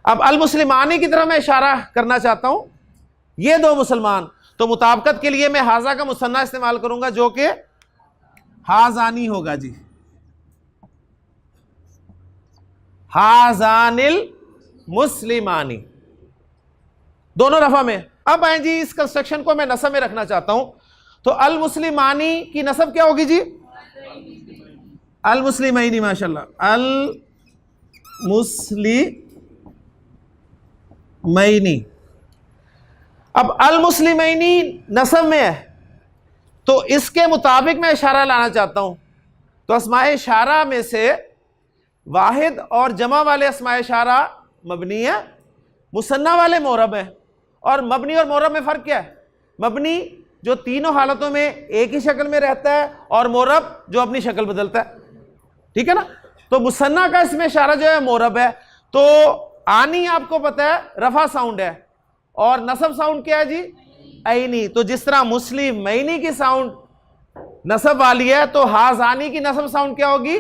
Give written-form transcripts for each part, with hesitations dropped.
अब अल मुस्लिमानी की तरफ मैं इशारा करना चाहता हूं, ये दो मुसलमान। तो मुताबकत के लिए मैं हाजा का मुसन्ना इस्तेमाल करूंगा जो कि हाजानी होगा जी, हाजानिल मुस्लिमानी, दोनों रफा में। अब आए जी, इस कंस्ट्रक्शन को मैं नसब में रखना चाहता हूं। तो अल मुस्लिमानी की नसब क्या होगी जी? अल मुस्लिमैनी, माशाल्लाह, अल मुस्लिमैनी। अब अल मुस्लिमैनी नसब में है, तो इसके मुताबिक मैं इशारा लाना चाहता हूं। तो अस्माए इशारा में से वाहिद और जमा वाले अस्माए इशारा मबनी है, मुसन्ना वाले मोरब है। और मबनी और मोरब में फ़र्क क्या है? मबनी जो तीनों हालतों में एक ही शक्ल में रहता है, और मोरब जो अपनी शक्ल बदलता है, ठीक है ना। तो मुसन्ना का इसमें इशारा जो है मोरब है। तो आनी आपको पता है रफा साउंड है, और नसब साउंड क्या है जी? ऐनी। तो जिस तरह मुस्लिम मैनी की साउंड नसब वाली है, तो हाजानी की नसब साउंड क्या होगी?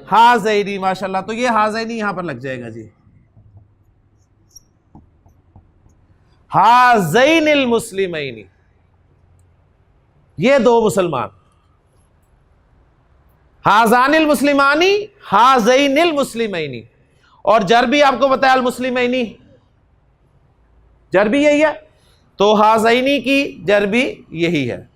हाजैनी, माशाल्लाह। तो ये हाजैनी यहां पर लग जाएगा जी, हाजैनिल मुस्लिमैनी, ये दो मुसलमान। हाजानिल मुस्लिमानी, हाजैनिल मुस्लिमैनी। और जर भी आपको बताया अल मुस्लिमैनी, जर भी यही है, तो हाजैनी की जर भी यही है।